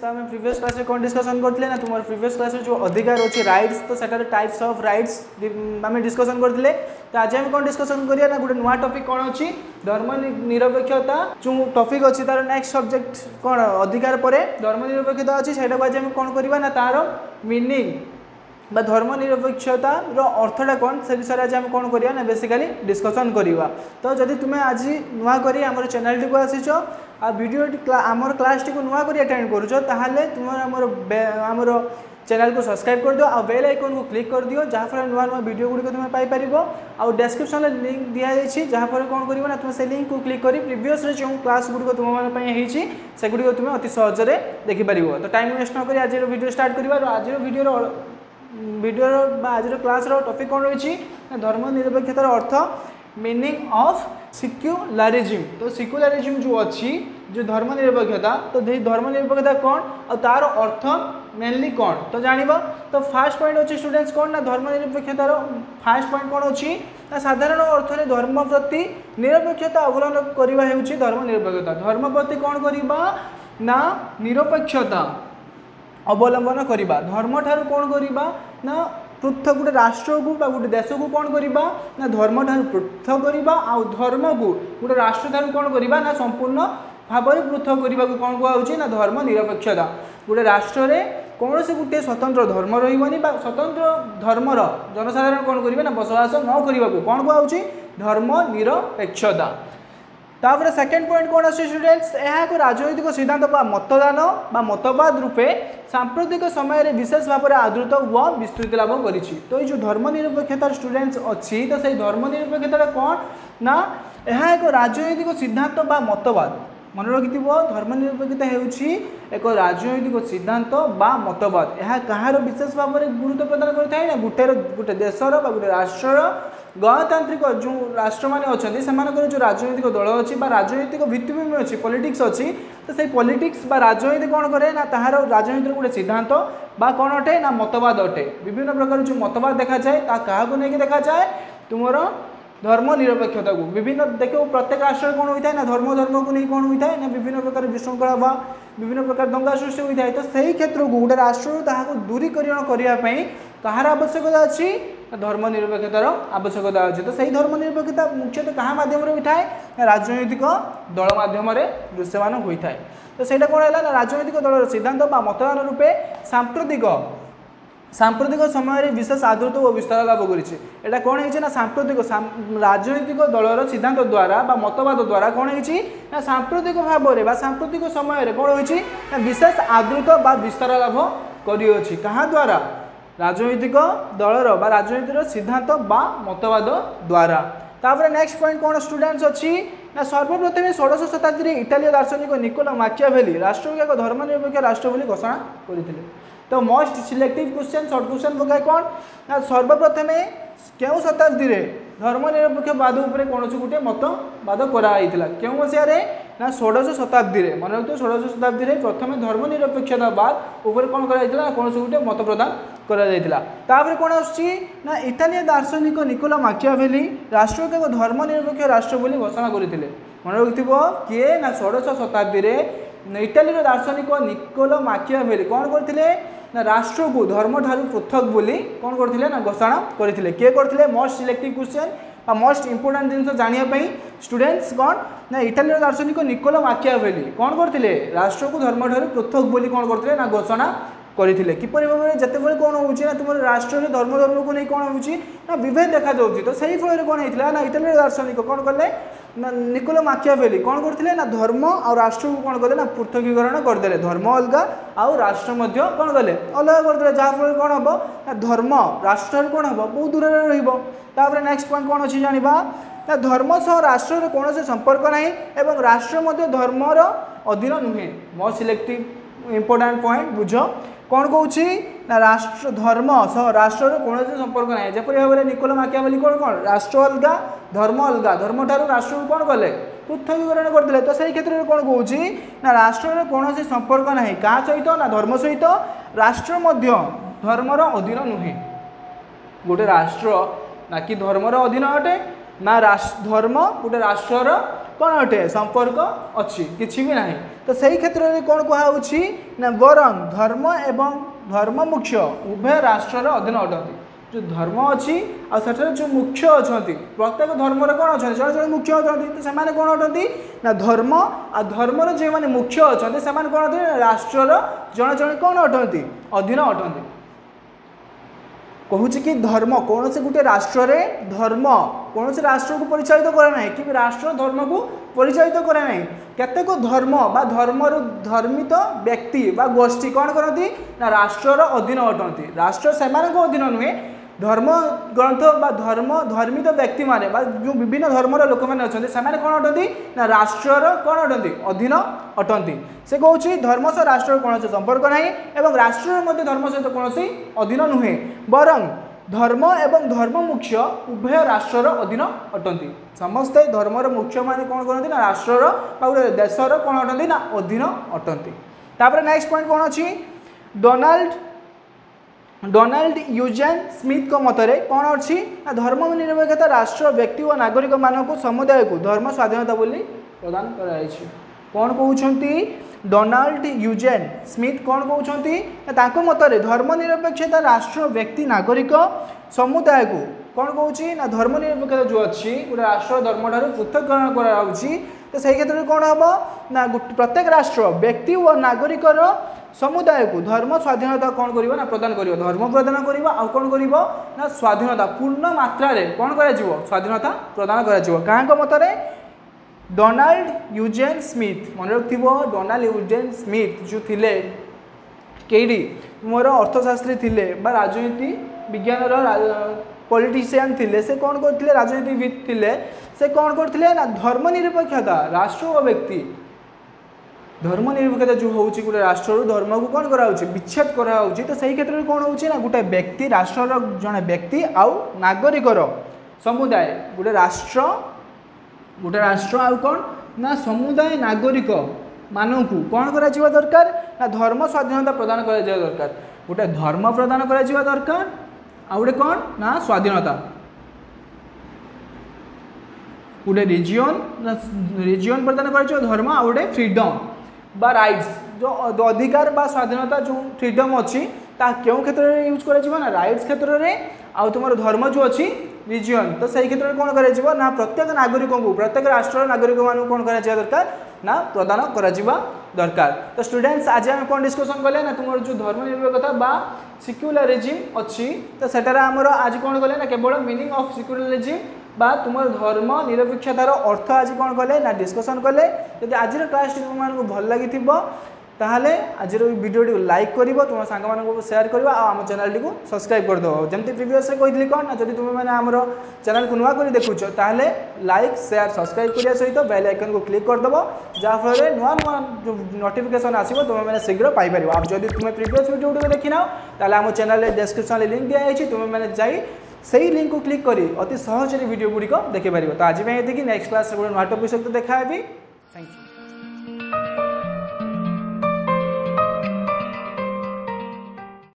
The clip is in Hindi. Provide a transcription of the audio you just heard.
तो आम प्रीवियस क्लास में कौन डिस्कसन करते ना तुम प्रीवियस क्लास जो अधिकार अच्छे राइट्स तो सेटार टाइप्स ऑफ राइट्स आम डिस्कसन करते तो आज आम कौन डिस्कसन करिया ना गोटे नुआ टॉपिक कौन अच्छी धर्म निरपेक्षता जो टॉपिक अच्छी तार नेक्स्ट सब्जेक्ट कौन अधिकार पर धर्म निरपेक्षता अच्छी से आज आम कौन करवा ना तार मीनिंग बा धर्म निरपेक्षता अर्थटा कौन से विषय आज आम कौन करवा ना बेसिकली डिस्कसन करवा। तो जदि तुम्हें आज नुआ करी आम चैनल टी को आसीच आ वीडियो आमर क्लास टी को नुआ कर अटेंड करुच ताहले तुम आमर चैनल को सब्सक्राइब कर दियो आ बेल आइकन को क्लिक कर दियो जहाँफल नुआ नुआ वीडियो गुड़िक तुम पाइपर आउ डेस्क्रिप्शन में लिंक दिखाई जहाँफल कौन कर ना तुम से लिंक को क्लिक कर प्रीवियस जो क्लास गुड़िक तुम मैंने से गुड़िक तुम अति सहजरे देखिपर। तो टाइम वेस्ट नक आज वीडियो स्टार्ट कर आज वीडियो आज क्लास टॉपिक कौन रही धर्म निरपेक्षतार अर्थ मीनिंग ऑफ सेक्युलरिज्म। तो सेक्युलरिज्म जो अच्छी जो धर्म निरपेक्षता तो धर्म निरपेक्षता कौन और तार अर्थ मेनली कौन तो जानिबा। तो फास्ट पॉइंट अच्छी स्टूडेंट्स कौन ना धर्म निरपेक्षतार फास्ट पॉइंट कौन अच्छी ना साधारण अर्थ में धर्म प्रति निरपेक्षता अवलंबन करवा हेउची धर्म निरपेक्षता। धर्म प्रति कौन करवा ना निरपेक्षता अवलंबन करवा धर्म ठारू कौन करवा ना पृथक गोटे राष्ट्र को गोटे देश को कौन करवा ना धर्म ठारू पृथक करवा आ धर्म को गोटे राष्ट्र ठारू कौन करवा ना संपूर्ण भाव में पृथक करने को कौन कहुच्छे ना धर्म निरपेक्षता। गोटे राष्ट्र में कौन से गोटे स्वतंत्र धर्म रही स्वतंत्र धर्मर जनसाधारण कौन करेंगे ना बसवास न करने को कौन कहुच्छे धर्म निरपेक्षता। तापर सेकेंड पॉइंट कौन अच्छे स्टूडेंट्स यह एक राजनैतिक सिद्धांत मतदान बा मतवाद रूपे सांप्रतिक समय विशेष भाव में आदृत व विस्तृत लाभ करी। तो ये जो धर्म निरपेक्षतार स्टूडेंट्स अच्छी तो सही धर्म निरपेक्षता कौन ना यह एक राजनैतिक सिद्धांत बा मतवाद मन रखि धर्म निरपेक्षता होउछि एक राजनैतिक सिद्धांत बा मतवाद यह कहार विशेष भाव में गुरुत्व प्रदान करता है ना गोटे देशर बा गोटे राष्ट्रर गणतांत्रिक जो राष्ट्र माने अच्छे से जो राजनैतिक दल अच्छी राजनैतिक भित्तिभूमि अच्छी पॉलिटिक्स अच्छी तो सही पॉलिटिक्स बा राजनीति कौन करे ना ताहार राजनीतिर गोटे सिद्धांत बा कौन अटे ना मतवाद अटे। विभिन्न प्रकार जो मतवाद देखा जाए ता क्या नहीं देखा जाए तुमर धर्म निरपेक्षता को विभिन्न देखो प्रत्येक राष्ट्र कौन होता है ना धर्म को नहीं कौन होता है ना विभिन्न प्रकार विशृंखला बा विभिन्न प्रकार दंगा सृष्टि होता है। तो सही क्षेत्र को गोटे राष्ट्र ताकू दूरीकरण करने कहार आवश्यकता अच्छी धर्म निरपेक्षतार आवश्यकता अच्छी। तो सही धर्म निरपेक्षता मुख्यतः क्या मध्यम होता है राजनैतिक दल मध्यम दृश्यमान होता है। तो सहीटा कौन है ना राजनैतिक दल सिद्धांत मतदान रूपे सांप्रतिक समय विशेष आदृत और विस्तार लाभ करा कौन है ना सांप्रतिक राजनैतिक दलर सिद्धांत द्वारा मतवाद द्वारा कौन है ना सांप्रतिक भाव में सांप्रतिक समय कौन हो विशेष आदृत बा विस्तार लाभ करी क्या द्वारा राजनैतिक दलर राजनीतिर सिद्धांत बा मतवाद द्वारा। तापर नेक्स्ट पॉइंट कौन स्टूडेंट्स अच्छी ना सर्वप्रथम 16श शताब्दी इटालीय दार्शनिक निकोला माकियावेली राष्ट्र को एक धर्मनिरपेक्ष राष्ट्र बोली घोषणा करते। तो most selective question short question पकाए कौन ना सर्वप्रथम क्यों शताब्दी रे धर्मनिरपेक्षवाद उपरे कौन गोटे मतवाद कराइला क्यों मसीह ना 16श शताब्दी रे मन रखते 16श शताब्दी रे प्रथम धर्मनिरपेक्षतावाद उपरे कौन कराइला कौन गोटे मत प्रदान करा कौन आसुची ना इटालियन दार्शनिक निकोला माकियावेली राष्ट्र को धर्मनिरपेक्ष राष्ट्र बोली घोषणा करते। मन रखिथ किए ना 16श शताब्दी रे इटाली दार्शनिक निकोला माकियावेली कौन करते ना राष्ट्र को धर्म ठारू पृथक बोली कौन करते ना घोषणा करते। किए करते most selective question most important जिन जानापी स्टूडेंट्स कौन ना इटाली दार्शनिक निकोला माकियावेली कौन करते राष्ट्र को धर्म ठारू पृथक बोली कौन करते ना घोषणा करते। किपर भाव में जिते कौन हो तुम राष्ट्र धर्म को नहीं कौन हो विभेद देखा जाऊँगी। तो सही फल कौन होता ना इटाली दार्शनिक कौन कले ना निकोला माकियावेली कौन करते ना धर्म और राष्ट्र को कौन कले ना पृथकीकरण करदे धर्म अलग आउ राष्ट्र कौन कले अलग करदे जहाँफल कौन हम ना धर्म राष्ट्र कौन हम बहुत दूर रहा। नेक्स्ट पॉइंट कौन अच्छी जाना ना धर्म सह राष्ट्र कौन से संपर्क ना एवं राष्ट्र धर्मर अधीन नुहे। मोस्ट सिलेक्टिव इंपोर्टेंट पॉइंट बुझ कौन कौची ना राष्ट्र धर्म सह राष्ट्र कौन से संपर्क ना जपरी भाव में निकोला माकियावेली कौन कौन राष्ट्र अलग धर्म ठारू राष्ट्र को कौन कले पृथकीकरण करते। तो सही क्षेत्र में कौन कौची ना राष्ट्र कौन से संपर्क ना क्या सहित ना धर्म सहित राष्ट्र धर्मर अधीन नुहे। गोटे राष्ट्र ना कि धर्मर अधीन अटे ना धर्म गोटे राष्ट्र कौन अटे संपर्क अच्छी किसी भी नहीं। तो सही क्षेत्र में कौन कहुच्छी ना बरं धर्म एवं धर्म मुख्य उभय राष्ट्र अधीन अटंती। जो धर्म अच्छी आठ जो मुख्य अच्छा प्रत्येक धर्म कौन अच्छा जड़े जड़े मुख्य अच्छा तो से कौन अटंती ना धर्म आ धर्मर जो मैंने मुख्य अच्छा से कौन अटंती राष्ट्र जड़े जड़े कौन अटंती अधीन अटंती। कहूँ कि धर्म कौन से गोटे राष्ट्र रे धर्म कौन से राष्ट्र को परिचालित करे ना कि राष्ट्र धर्म को परिचालित करे ना केतेक धर्म बा धर्मर धर्मित व्यक्ति बा गोष्ठी कौन करती ना राष्ट्र अधीन अटंती। राष्ट्र से अधीन नुहे धर्म ग्रंथ बा धर्म धर्मित व्यक्ति माने बा जो विभिन्न धर्मर लोक मैंने अच्छा से कौन अटंती ना राष्ट्र कौन अटंती अधीन अटंती। से कहूँ धर्म सह राष्ट्र कौन संपर्क ना एवं राष्ट्र मध्य धर्म सहित कौन अधीन नुहे बरं धर्म एवं धर्म मुख्य उभय राष्ट्र अधीन अटंती। समस्ते धर्मर मुख्य माने कौन करती ना राष्ट्र देशर कौन अटंती ना अधीन अटंती। तापर नेक्स्ट पॉइंट कौन अच्छी डोनाल्ड यूजेन स्मिथ को मतरे कौन अच्छी ना धर्मनिरपेक्षता राष्ट्र व्यक्ति और नागरिक मानक समुदाय को धर्म स्वाधीनता बोली प्रदान कराई। कौन कहते डोनाल्ड यूजेन स्मिथ कौन कहते मतरे धर्मनिरपेक्षता राष्ट्र व्यक्ति नागरिक समुदाय को कौन कहूँ ना धर्मनिरपेक्षता जो अच्छी गोटे राष्ट्र धर्म ठार पृथककरण कराऊँगी। तो सही क्षेत्र में कौन हम ना प्रत्येक राष्ट्र व्यक्ति और नागरिकर समुदाय को धर्म स्वाधीनता कौन करिवो ना प्रदान करिवो धर्म प्रदान करिवो आ कौन करिवो ना स्वाधीनता पूर्ण मात्रा रे कौन करा जिवो स्वाधीनता प्रदान करा जिवो। काहां मतरे डोनाल्ड यूजेन स्मिथ मन रखिबो डोनाल्ड यूजेन स्मिथ जो थिले केडी मोर अर्थशास्त्री थिले बा राजनीति विज्ञान पॉलिटिशियन थिले से कौन करथिले राजनीतिविद थिले से कौन करथिले ना धर्मनिरपेक्षता राष्ट्र और व्यक्ति धर्मनिरपेक्षता जो हूँ गोटे राष्ट्र धर्म को कौन कराऊँ विच्छेद कराऊँ। तो सही क्षेत्र में कौन हो गोटे व्यक्ति राष्ट्र जड़े व्यक्ति आउ नागरिकर समुदाय गोटे राष्ट्र आउ कौन ना समुदाय नागरिक मानक कौन करा दरकार ना धर्म स्वाधीनता प्रदान करा दरकार। गोटे धर्म प्रदान करा दरकार आ गोटे कौन ना स्वाधीनता गोटे रिजियन प्रदान करा धर्म आ गोटे फ्रीडम बा राइट्स जो अधिकार बा स्वाधीनता जो फ्रीडम अच्छी क्यों क्षेत्र में यूज करा राइट्स क्षेत्र में आ तुम धर्म जो अच्छी रिजियन। तो सही क्षेत्र में कौन करा ना प्रत्येक नागरिक को प्रत्येक राष्ट्र नागरिक मान कौन करा दरकार ना प्रदान करा दरकार। तो स्टूडेंट्स आज आम कौन डिस्कसन कले ना तुम जो धर्मनिरपेक्षता बा सेक्युलरिज्म अच्छी तो सेटार आमर आज कौन कले ना केवल मीनिंग ऑफ सेक्युलरिज्म बा तुम धर्म निरपेक्षतार अर्थ आज कौन कले ना डिस्कसन कले। जब आज क्लास तुमको भल लगी ताहले आज वीडियो टी लाइक कर तुम सांग मान शेयर कर आम चैनल टी सब्सक्राइब करदे जमी प्रिवियस कही कौन ना जब तुम मैंने आम चैनल को नुआ कर देखुच ताहले लाइक शेयर सब्सक्राइब करने सहित बेल आइकन को क्लिक करदेव जहाँफल नुआ नुआ जो नोटिफिकेशन आसो तुम मैंने शीघ्र पाइपर। आप जब तुम प्रिवियस वीडियो टी देखी ना ताहले आम चैनल डिस्क्रिप्शन लिंक दिखाई तुम मैंने जाई सही लिंक को क्लिक करी अति सहज वीडियो गुड़िक देखिपार। तो आज ये नेक्स्ट क्लास गोटे नुआ टॉपिक सहित देखा थैंक यू।